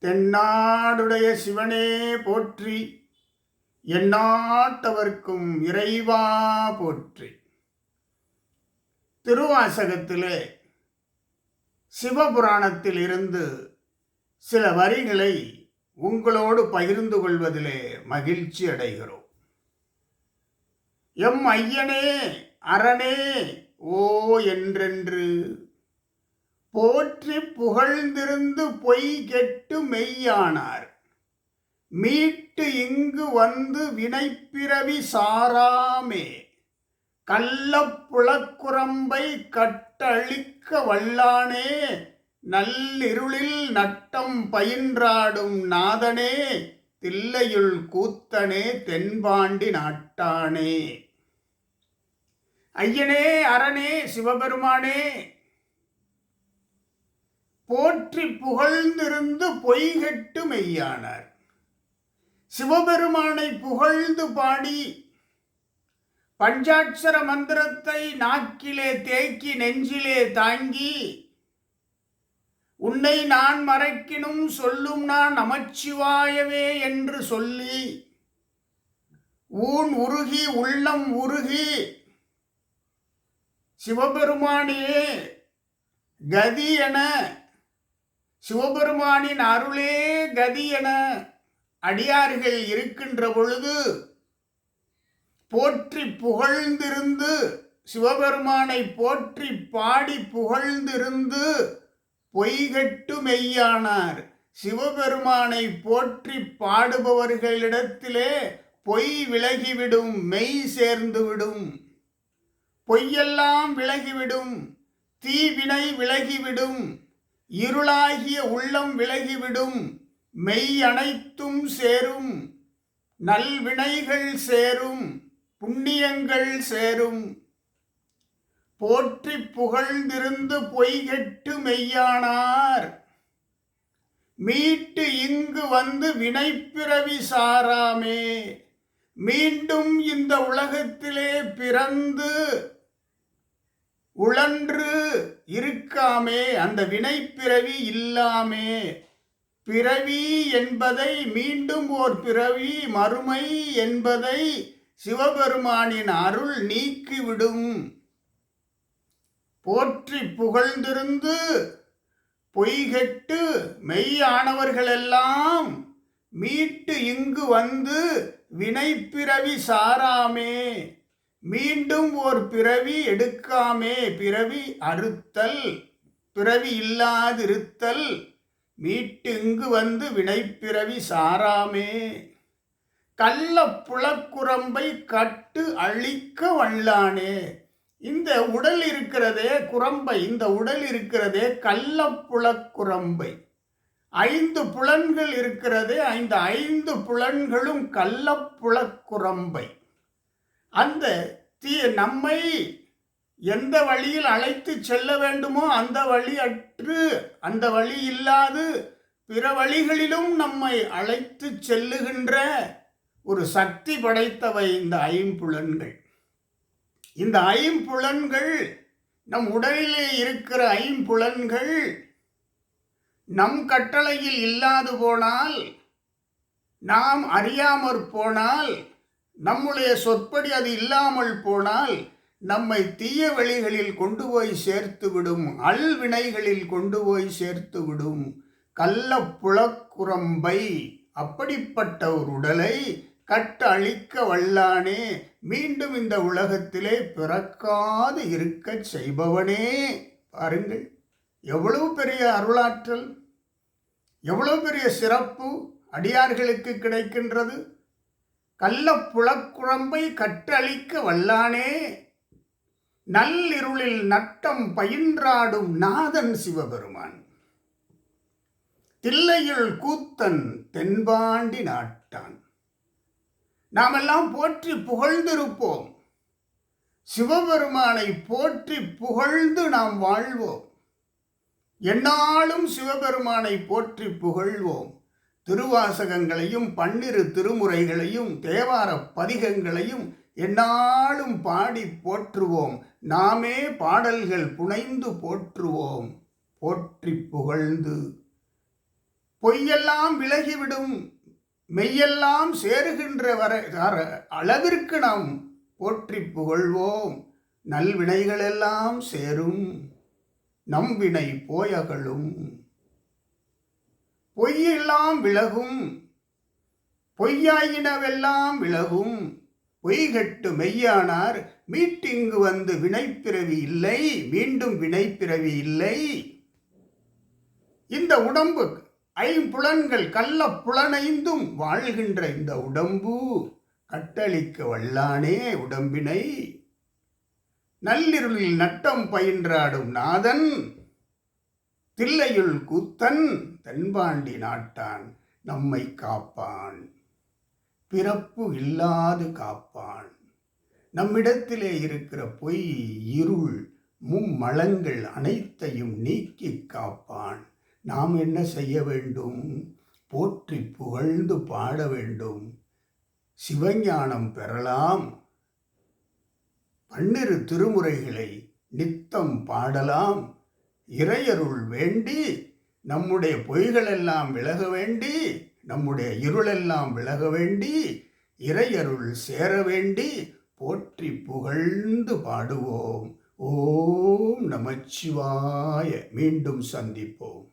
தென்னாடுடைய சிவனே போற்றி, எந்நாட்டவர்க்கும் இறைவா போற்றி. திருவாசகத்திலே சிவபுராணத்தில் இருந்து சில வரிகளை உங்களோடு பகிர்ந்து கொள்வதிலே மகிழ்ச்சி அடைகிறோம். எம் ஐயனே அரணே ஓ என்றென்று போற்றி புகழ்ந்திருந்து பொய் கெட்டு மெய்யானார். மீட்டு இங்கு வந்து வினைப்பிறவி சாராமே கள்ளப்புலக்குரம்பை கட்டழிக்க வல்லானே நல்லிருளில் நட்டம் பயின்றாடும் நாதனே தில்லையுள் கூத்தனே தென்பாண்டி நாட்டானே. ஐயனே அரணே சிவபெருமானே, போற்றி புகழ்ந்திருந்து பொய்கெட்டு மெய்யானார். சிவபெருமானை புகழ்ந்து பாடி பஞ்சாட்சர மந்திரத்தை நாக்கிலே தேக்கி நெஞ்சிலே தாங்கி உன்னை நான் மறைக்கினும் சொல்லும் நான் நமச்சிவாயவே என்று சொல்லி ஊன் உருகி உள்ளம் உருகி சிவபெருமானே கதி என, சிவபெருமானின் அருளே கதி என அடியார்கள் இருக்கின்ற பொழுது போற்றி புகழ்ந்திருந்து சிவபெருமானை போற்றி பாடி புகழ்ந்திருந்து பொய்கட்டு மெய்யானார். சிவபெருமானை போற்றி பாடுபவர்களிடத்திலே பொய் விலகிவிடும், மெய் சேர்ந்துவிடும், பொய்யெல்லாம் விலகிவிடும், தீவினை விலகிவிடும், இருளாகிய உள்ளம் விலகிவிடும், மெய் அனைத்தும் சேரும், நல்வினைகள் சேரும், புண்ணியங்கள் சேரும். போற்றி புகழ்ந்திருந்து பொய்கெட்டு மெய்யானார். மீட்டு இங்கு வந்து வினைப்பிறவி சாராமே, மீண்டும் இந்த உலகத்திலே பிறந்து உழன்று இருக்காமே, அந்த வினைப்பிறவி இல்லாமே, பிறவி என்பதை மீண்டும் ஓர் பிறவி மறுமை என்பதை சிவபெருமானின் அருள் நீக்கிவிடும். போற்றி புகழ்ந்திருந்து பொய்கெட்டு மெய்யானவர்களெல்லாம் மீட்டு இங்கு வந்து வினைப்பிறவி சாராமே, மீண்டும் ஓர் பிறவி எடுக்காமே, பிறவி அறுத்தல், பிறவி இல்லாதிருத்தல், மீட்டு இங்கு வந்து வினைப்பிறவி சாராமே கள்ளப்புலக்குரம்பை கட்டு அழிக்க வல்லானே. இந்த உடல் இருக்கிறதே குரம்பை, இந்த உடல் இருக்கிறதே கள்ளப்புலக்குரம்பை. 5 புலன்கள் இருக்கிறதே, இந்த 5 புலன்களும் கள்ளப்புலக்குரம்பை. அந்த நம்மை எந்த வழியில் அழைத்து செல்ல வேண்டுமோ அந்த வழி அற்று, அந்த வழி இல்லாது பிற வழிகளிலும் நம்மை அழைத்து செல்லுகின்ற ஒரு சக்தி படைத்தவை இந்த 5 புலன்கள். இந்த 5 புலன்கள், நம் உடலிலே இருக்கிற 5 புலன்கள் நம் கட்டளையில் இல்லாது போனால், நாம் அறியாமற் போனால், நம்முடைய சொற்படி அது இல்லாமல் போனால் நம்மை தீய வழிகளில் கொண்டு போய் சேர்த்துவிடும், அல்வினைகளில் கொண்டு போய் சேர்த்துவிடும். கள்ளப்புலக்குரம்பை, அப்படிப்பட்ட ஒரு உடலை கட்ட அழிக்க வல்லானே, மீண்டும் இந்த உலகத்திலே பிறக்காது இருக்க செய்பவனே. பாருங்கள், எவ்வளவு பெரிய அருளாற்றல், எவ்வளவு பெரிய சிறப்பு அடியார்களுக்கு கிடைக்கின்றது. கள்ளப்புலக்குரம்பை கட்டழிக்க வல்லானே, நல்லிருளில் நட்டம் பயின்றாடும் நாதன் சிவபெருமான், தில்லையுள் கூத்தன் தென்பாண்டி நாட்டான். நாமெல்லாம் போற்றி புகழ்ந்திருப்போம், சிவபெருமானை போற்றி புகழ்ந்து நாம் வாழ்வோம். எந்நாளும் சிவபெருமானை போற்றி புகழ்வோம். திருவாசகங்களையும் 12 திருமுறைகளையும் தேவார பதிகங்களையும் எந்நாளும் பாடி போற்றுவோம். நாமே பாடல்கள் புனைந்து போற்றுவோம். போற்றி புகழ்ந்து பொய்யெல்லாம் விலகிவிடும், மெய்யெல்லாம் சேருகின்ற அளவிற்கு நாம் போற்றி புகழ்வோம். நல்வினைகளெல்லாம் சேரும், நம்பினை போயகலும். பொய்யெல்லாம் விலகும், பொய்யாயினவெல்லாம் விலகும். பொய்கட்டு மெய்யானார் மீட்டிங்கு வந்து வினைப்பிறவி இல்லை, மீண்டும் வினைப்பிறவி இல்லை. இந்த உடம்பு ஐம்புலன்கள் கள்ள புலனைந்தும் வாழ்கின்ற இந்த உடம்பு கட்டளிக்க வல்லானே உடம்பினை. நள்ளிருளில் நட்டம் பயின்றாடும் நாதன், தில்லையுள் கூத்தன் தென்பாண்டி நாட்டான் நம்மை காப்பான், பிறப்பு இல்லாது காப்பான். நம்மிடத்திலே இருக்கிற பொய் இருள் மும்மலங்கள் அனைத்தையும் நீக்கி காப்பான். நாம் என்ன செய்ய வேண்டும்? போற்றி புகழ்ந்து பாட வேண்டும். சிவஞானம் பெறலாம். 12 திருமுறைகளை நித்தம் பாடலாம். இறையருள் வேண்டி நம்முடைய பொய்களெல்லாம் விலக வேண்டி, நம்முடைய இருளெல்லாம் விலக வேண்டி, இறையருள் சேர வேண்டி போற்றி புகழ்ந்து பாடுவோம். ஓம் நமச்சிவாய. மீண்டும் சந்திப்போம்.